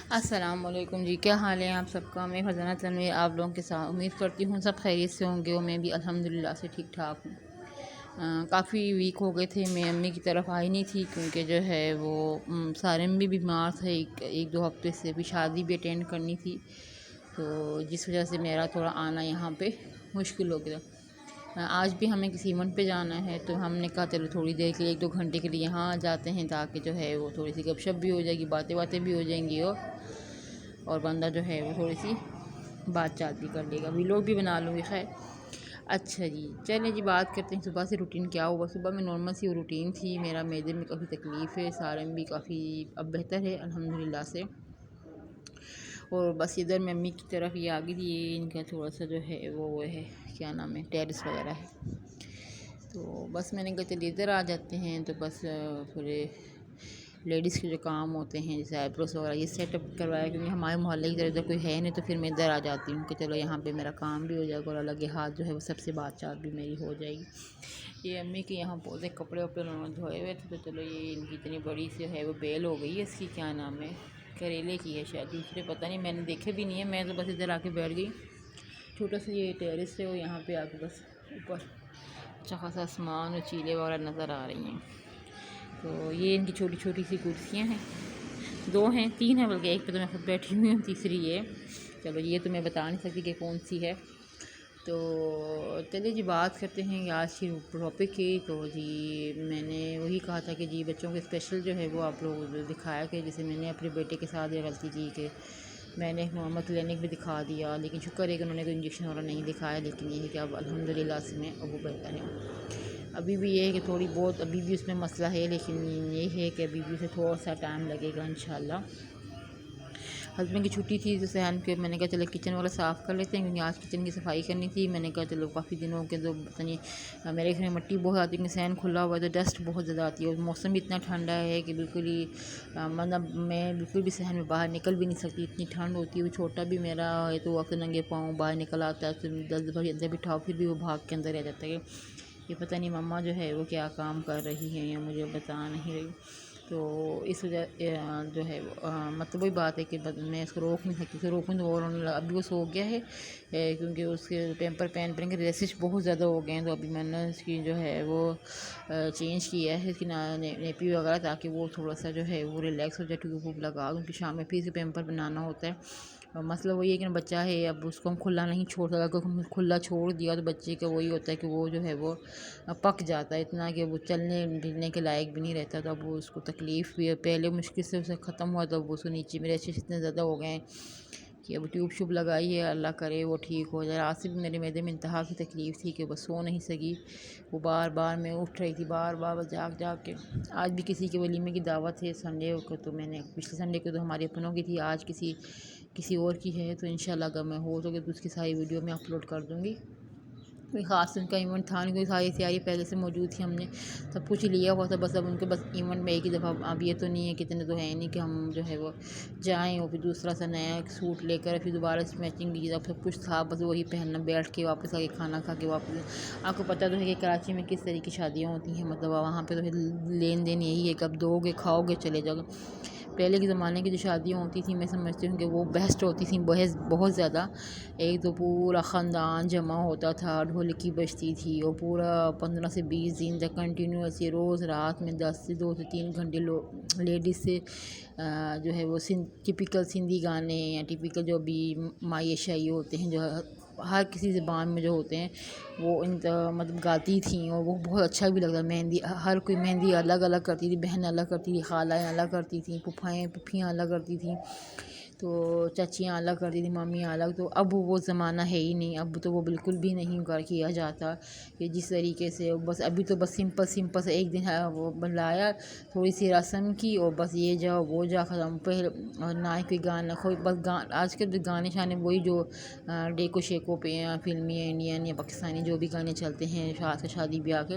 السلام علیکم جی، کیا حال ہے آپ سب کا؟ میں فرزانہ تنویر آپ لوگوں کے ساتھ امید کرتی ہوں سب خیریت سے ہوں گے، اور میں بھی الحمدللہ سے ٹھیک ٹھاک ہوں۔ کافی ویک ہو گئے تھے، میں امی کی طرف آئی نہیں تھی کیونکہ جو ہے وہ سارم بھی بیمار تھے ایک دو ہفتے سے، بھی شادی بھی اٹینڈ کرنی تھی، تو جس وجہ سے میرا تھوڑا آنا یہاں پہ مشکل ہو گیا۔ آج بھی ہمیں کسی ایونٹ پہ جانا ہے، تو ہم نے کہا چلو تھوڑی دیر کے لیے 1-2 گھنٹے کے لیے یہاں آ جاتے ہیں، تاکہ جو ہے وہ تھوڑی سی گپ شپ بھی ہو جائے گی، باتیں بھی ہو جائیں گی، اور بندہ جو ہے وہ تھوڑی سی بات چات بھی کر لے گا، ویلوگ بھی بنا لوں گی۔ خیر اچھا جی، چلیں جی بات کرتے ہیں صبح سے روٹین کیا ہوا۔ صبح میں نارمل سی روٹین تھی، میرا معدے میں کافی تکلیف ہے، سارم بھی کافی اب بہتر ہے الحمدللہ سے، اور بس ادھر میں امی کی طرف یہ آگے تھی، یہ ان کا تھوڑا سا جو ہے وہ ہے کیا نام ہے ٹیرس وغیرہ ہے، تو بس میں نے کہا چلیے ادھر آ جاتے ہیں، تو بس تھوڑے لیڈیز کے جو کام ہوتے ہیں جیسے آئی بروز وغیرہ یہ سیٹ اپ کروایا، کیونکہ ہمارے محلے کی طرف ادھر کوئی ہے نہیں، تو پھر میں ادھر آ جاتی ہوں کہ چلو یہاں پہ میرا کام بھی ہو جائے گا، اور الگ ہاتھ جو ہے وہ سب سے بات چات بھی میری ہو جائے گی۔ یہ امی کے یہاں پودے کپڑے وپڑے انہوں نے دھوئے ہوئے تھے، تو چلو یہ ان کی اتنی بڑی سی ہے وہ بیل ہو گئی ہے، اس کی کیا نام ہے کریلے کی ہے شاید، دوسرے پتہ نہیں، میں نے دیکھے بھی نہیں ہے، میں تو بس ادھر آ کے بیٹھ گئی۔ چھوٹا سا یہ ٹیرس ہے، وہ یہاں پہ آ کے بس اوپر اچھا خاصا آسمان اور چیلے وغیرہ نظر آ رہی ہیں، تو یہ ان کی چھوٹی چھوٹی سی کرسیاں ہیں، 2 ہیں 3 ہیں بلکہ، ایک پہ تو میں خود بیٹھی ہوئی ہوں، تیسری یہ چلو یہ تو میں بتا نہیں سکتی کہ کون سی ہے۔ تو چلیے جی بات کرتے ہیں آج کی ٹاپک کی، تو جی میں نے وہی کہا تھا کہ جی بچوں کے اسپیشل جو ہے وہ آپ لوگ دکھایا کہ جیسے میں نے اپنے بیٹے کے ساتھ یہ غلطی کی کہ میں نے نارمل کلینک بھی دکھا دیا، لیکن شکر ہے کہ انہوں نے کوئی انجیکشن وغیرہ نہیں دکھایا، لیکن یہ ہے کہ اب الحمدللہ سے میں اب وہ بہتر ہے۔ ابھی بھی یہ ہے کہ تھوڑی بہت ابھی بھی اس میں مسئلہ ہے، لیکن یہ ہے کہ ابھی بھی اسے تھوڑا سا ٹائم لگے گا انشاءاللہ۔ ہسبینڈ کی چھٹی تھی تو سہن کے میں نے کہا چلو کچن والا صاف کر لیتے ہیں، کیونکہ آج کچن کی صفائی کرنی تھی، میں نے کہا چلو کافی دنوں کے تو پتہ نہیں میرے گھر میں مٹی بہت آتی ہے، کیونکہ سہن کھلا ہوا ہے تو ڈسٹ بہت زیادہ آتی ہے، اور موسم بھی اتنا ٹھنڈا ہے کہ بالکل ہی مطلب میں بالکل بھی صحن میں باہر نکل بھی نہیں سکتی، اتنی ٹھنڈ ہوتی ہے۔ وہ چھوٹا بھی میرا ہے تو وہ اکثر ننگے پاؤں باہر نکل آتا ہے، تو 10 دفعہ اندر بٹھاؤ پھر بھی وہ بھاگ کے اندر رہ جاتا ہے، یہ پتہ نہیں مما جو ہے وہ کیا کام کر رہی ہیں یا مجھے بتا نہیں رہی، تو اس وجہ جو ہے مطلب وہی بات ہے کہ میں اس کو روک نہیں سکتی، اسے روکوں تو اور ابھی وہ سو گیا ہے، کیونکہ اس کے پیمپر پین پڑیں گے ریسش بہت زیادہ ہو گئے ہیں، تو ابھی میں نے اس کی جو ہے وہ چینج کیا ہے اس کی نیپی وغیرہ، تاکہ وہ تھوڑا سا جو ہے وہ ریلیکس ہو جائے، ٹیوب ووب لگا دوں، کیونکہ شام میں پھر سے پیمپر بنانا ہوتا ہے۔ مسئلہ وہی ہے کہ بچہ ہے، اب اس کو ہم کھلا نہیں چھوڑ سکتا، کیونکہ کھلا چھوڑ دیا تو بچے کا وہی ہوتا ہے کہ وہ جو ہے وہ پک جاتا ہے اتنا کہ وہ چلنے پھرنے کے لائق بھی نہیں رہتا، تو اب وہ اس کو تکلیف بھی ہے، پہلے مشکل سے اسے ختم ہوا، تو اب اس کو نیچے میرے اچھے اتنے زیادہ ہو گئے ہیں کہ اب ٹیوب شوب لگائی ہے، اللہ کرے وہ ٹھیک ہو جائے۔ آج سے بھی میرے معدے میں انتہا کی تکلیف تھی کہ بس سو نہیں سکی، وہ بار بار میں اٹھ رہی تھی، بار بار بس جاگ جاگ کے۔ آج بھی کسی کے ولیمے کی دعوت ہے سنڈے کو، تو میں نے پچھلے سنڈے کو تو ہمارے اپنوں کی تھی، آج کسی اور کی ہے، تو انشاءاللہ اگر میں ہو تو اس کی ساری ویڈیو میں اپلوڈ کر دوں گی۔ کوئی خاص ان کا ایونٹ تھا نہیں، کوئی ساری تیاری پہلے سے موجود تھی، ہم نے سب کچھ لیا ہوا تھا، بس اب ان کے بس ایونٹ میں ایک ہی دفعہ، اب یہ تو نہیں ہے کتنے تو ہے نہیں کہ ہم جو ہے وہ جائیں اور پھر دوسرا سا نیا سوٹ لے کر پھر دوبارہ سے میچنگ کی، اب سب کچھ تھا بس وہی پہننا، بیٹھ کے واپس آ کے کھانا کھا کے واپس۔ آپ کو پتہ تو ہے کہ کراچی میں کس طرح کی شادیاں ہوتی ہیں، مطلب وہاں پہ تو لین دین یہی ہے کہ اب دو گے کھاؤ گے چلے جاؤ۔ پہلے کے زمانے کی جو شادیاں ہوتی تھیں میں سمجھتی ہوں کہ وہ بیسٹ ہوتی تھیں، بہت زیادہ، ایک تو پورا خاندان جمع ہوتا تھا، ڈھولکی بجتی تھی، اور پورا 15 سے 20 دن تک کنٹینیوسلی روز رات میں 10 سے 2 سے 3 گھنٹے لیڈیز سے جو ہے وہ ٹپیکل سندھی گانے یا ٹپیکل جو بھی مائع شائع ہوتے ہیں جو ہر کسی زبان میں جو ہوتے ہیں وہ مطلب گاتی تھیں، اور وہ بہت اچھا بھی لگتا۔ مہندی ہر کوئی مہندی الگ الگ کرتی تھی، بہن الگ کرتی تھی، خالائیں الگ کرتی تھیں، پھوپھیاں الگ کرتی تھیں، تو چچیاں الگ کرتی تھیں، مامیاں الگ، تو اب وہ زمانہ ہے ہی نہیں، اب تو وہ بالکل بھی نہیں کیا جاتا کہ جس طریقے سے بس ابھی تو بس سمپل سے ایک دن وہ بلایا، تھوڑی سی رسم کی، اور بس یہ جاؤ وہ جا ختم، پھر نہ ہی کوئی گانا بس آج کل گانے شانے وہی جو ڈیکو شیکو پہ فلمی انڈین یا پاکستانی جو بھی گانے چلتے ہیں شادی بیاہ کے،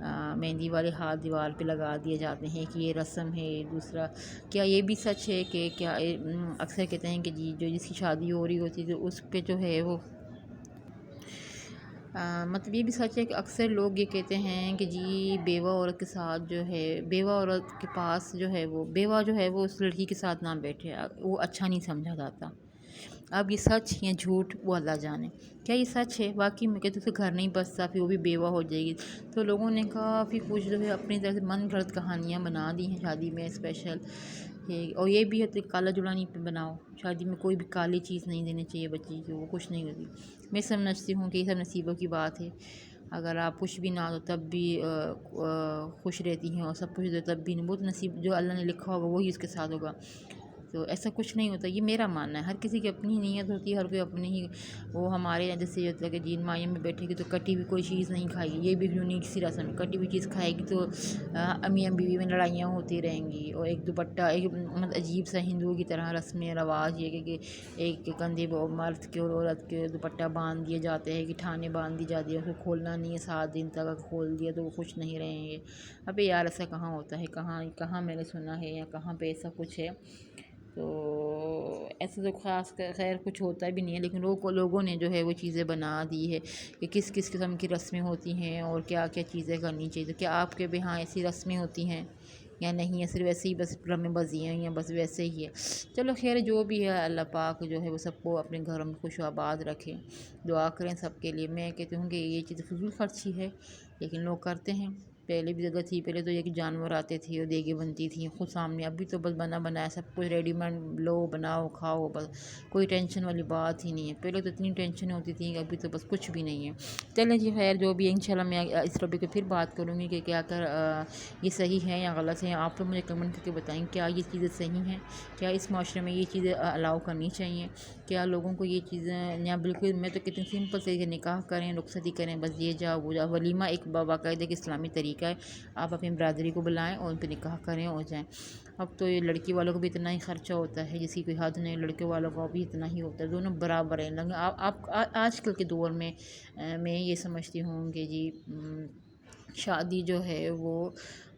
مہندی والے ہاتھ دیوار پہ لگا دیے جاتے ہیں کہ یہ رسم ہے۔ دوسرا، کیا یہ بھی سچ ہے کہ کیا اکثر کہتے ہیں کہ جی جو جس کی شادی ہو رہی ہوتی ہے تو اس پہ جو ہے وہ مطلب یہ بھی سچ ہے کہ اکثر لوگ یہ کہتے ہیں کہ جی بیوہ عورت کے ساتھ جو ہے، بیوہ عورت کے پاس جو ہے وہ بیوہ جو ہے وہ اس لڑکی کے ساتھ نہ بیٹھے، وہ اچھا نہیں سمجھا جاتا۔ اب یہ سچ یا جھوٹ وہ اللہ جانے۔ کیا یہ سچ ہے؟ واقعی میں کہتے اسے گھر نہیں بستا، پھر وہ بھی بیوہ ہو جائے گی۔ تو لوگوں نے کافی کچھ جو ہے اپنی طرف سے من گھڑت کہانیاں بنا دی ہیں شادی میں اسپیشل۔ اور یہ بھی ہوتا ہے کالا جڑانی پہ بناؤ، شادی میں کوئی بھی کالی چیز نہیں دینی چاہیے بچی کو، وہ کچھ نہیں ہوتی۔ میں سمجھتی ہوں کہ یہ سب نصیبوں کی بات ہے۔ اگر آپ کچھ بھی نہ ہو تب بھی خوش رہتی ہیں، اور سب کچھ دے تب بھی نہیں، بہت نصیب جو اللہ نے لکھا ہوگا وہی اس کے ساتھ ہوگا۔ تو ایسا کچھ نہیں ہوتا، یہ میرا ماننا ہے۔ ہر کسی کی اپنی نیت ہوتی ہے، ہر کوئی اپنی ہی، وہ ہمارے یہاں جیسے یہ ہوتا ہے کہ جین مائیں میں بیٹھے گی تو کٹی ہوئی کوئی چیز نہیں کھائے گی، یہ بھی یونیک سی رسم ہے۔ کٹی ہوئی چیز کھائے گی تو امی بیوی میں لڑائیاں ہوتی رہیں گی۔ اور ایک دوپٹہ، ایک عجیب سا ہندوؤں کی طرح رسم رواج یہ کہ ایک کندھے پہ مرد کے اور عورت کے دوپٹہ باندھ دیے جاتے ہیں، کہ ٹھانے باندھ دی جاتی ہے، اسے کھولنا نہیں ہے 7 دن تک، اگر کھول دیا تو وہ خوش نہیں رہیں گے۔ ابے یار ایسا کہاں ہوتا ہے، کہاں میں نے سنا ہے یا کہاں پہ ایسا کچھ ہے؟ تو ایسا تو خاص خیر کچھ ہوتا بھی نہیں ہے، لیکن لوگوں نے جو ہے وہ چیزیں بنا دی ہے کہ کس کس قسم کی رسمیں ہوتی ہیں اور کیا کیا چیزیں کرنی چاہیے۔ تو کیا آپ کے بھی ہاں ایسی رسمیں ہوتی ہیں یا نہیں ہے، صرف ویسے ہی بس رمیں بازی ہیں یا بس ویسے ہی ہے؟ چلو خیر جو بھی ہے، اللہ پاک جو ہے وہ سب کو اپنے گھروں میں خوش و آباد رکھے، دعا کریں سب کے لیے۔ میں کہتی ہوں کہ یہ چیز فضول خرچی ہے، لیکن لوگ کرتے ہیں۔ پہلے بھی جگہ تھی، پہلے تو یہ کہ جانور آتے تھے اور دیگیں بنتی تھیں خود سامنے، ابھی تو بس بنا بنایا سب کچھ ریڈی میڈ لو، بناؤ کھاؤ، بس کوئی ٹینشن والی بات ہی نہیں ہے۔ پہلے تو اتنی ٹینشن ہوتی تھی، ابھی تو بس کچھ بھی نہیں ہے۔ چلیں جی خیر جو بھی ہے، انشاءاللہ میں اس ٹاپک پہ پھر بات کروں گی کہ کیا یہ صحیح ہے یا غلط ہے۔ آپ لوگ مجھے کمنٹ کر کے بتائیں کیا یہ چیزیں صحیح ہیں، کیا اس معاشرے میں یہ چیزیں الاؤ کرنی چاہیے، کیا لوگوں کو یہ چیزیں، یا بالکل میں تو کتنی سمپل سے نکاح کریں، رخصتی کریں، بس یہ جاؤ وہ جاؤ، ولیمہ ایک باقاعدہ ایک اسلامی طریقہ ہے، آپ اپنی برادری کو بلائیں اور ان پہ نکاح کریں اور جائیں۔ اب تو یہ لڑکی والوں کو بھی اتنا ہی خرچہ ہوتا ہے، جس کی کوئی حد نہیں، لڑکے والوں کو بھی اتنا ہی ہوتا ہے، دونوں برابر ہیں۔ آپ آج کل کے دور میں میں یہ سمجھتی ہوں کہ جی شادی جو ہے وہ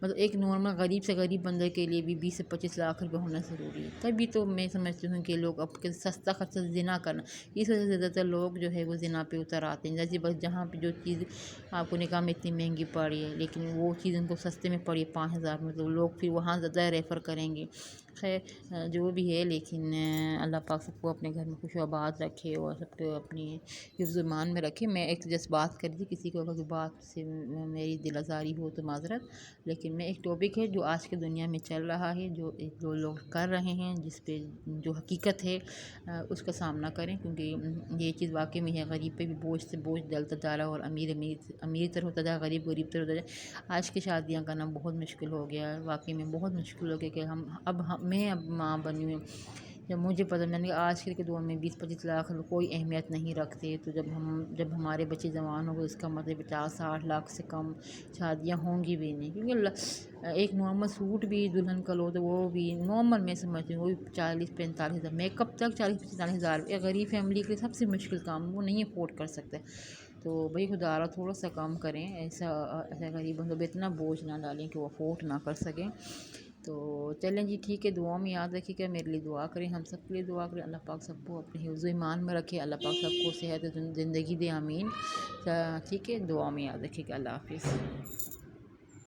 مطلب ایک نارمل غریب سے غریب بندے کے لیے بھی 20 سے 25 لاکھ روپے ہونا ضروری ہے۔ تبھی تو میں سمجھتی ہوں کہ لوگ اب کے سستا خرچہ زنا کرنا، اس وجہ سے زیادہ تر لوگ جو ہے وہ زنا پہ اتر آتے ہیں۔ جیسے بس جہاں پہ جو چیز آپ کو نکاح میں اتنی مہنگی پڑی ہے، لیکن وہ چیز ان کو سستے میں پڑی ہے 5,000 میں، تو لوگ پھر وہاں زیادہ ریفر کریں گے۔ خیر جو بھی ہے، لیکن اللہ پاک سب کو اپنے گھر میں خوش و آباد رکھے اور سب کو اپنی حفظ و ایمان میں رکھے۔ میں ایک جس بات کر دی، کسی کو اگر بات سے میری دل آزاری ہو تو معذرت، لیکن میں ایک ٹاپک ہے جو آج کے دنیا میں چل رہا ہے، جو لوگ کر رہے ہیں، جس پہ جو حقیقت ہے اس کا سامنا کریں، کیونکہ یہ چیز واقعی میں ہے، غریب پہ بھی بوجھ سے بوجھ ڈلتا جا رہا ہے، اور امیر تر ہوتا جا رہا ہے، غریب غریب تر ہوتا جا رہا ہے۔ آج کی شادیاں کرنا بہت مشکل ہو گیا ہے، واقعی میں بہت مشکل ہو گیا کہ میں اب ماں بنی ہوں، جب مجھے پتہ میں نے آج کے دور میں 20-25 لاکھ کوئی اہمیت نہیں رکھتے، تو جب ہمارے بچے جوان ہوں گے اس کا مطلب 50-60 لاکھ سے کم شادیاں ہوں گی بھی نہیں، کیونکہ ایک نارمل سوٹ بھی دلہن کا لو تو وہ بھی نارمل میں سمجھتی ہوں وہ بھی 40-45 ہزار، میک اپ تک 40-45 ہزار، ایک غریب فیملی کے لیے سب سے مشکل کام، وہ نہیں افورڈ کر سکتے۔ تو بھائی خدا را تھوڑا سا کام کریں، ایسا غریب بندوں پہ اتنا بوجھ نہ ڈالیں کہ وہ افورڈ نہ کر سکیں۔ تو چلیں جی ٹھیک ہے، دعاؤں میں یاد رکھیے کہ میرے لیے دعا کریں، ہم سب کے لیے دعا کریں، اللہ پاک سب کو اپنے حفظ و ایمان میں رکھے، اللہ پاک سب کو صحت زندگی دے، آمین۔ ٹھیک ہے، دعاؤں میں یاد رکھیے گا، اللہ حافظ۔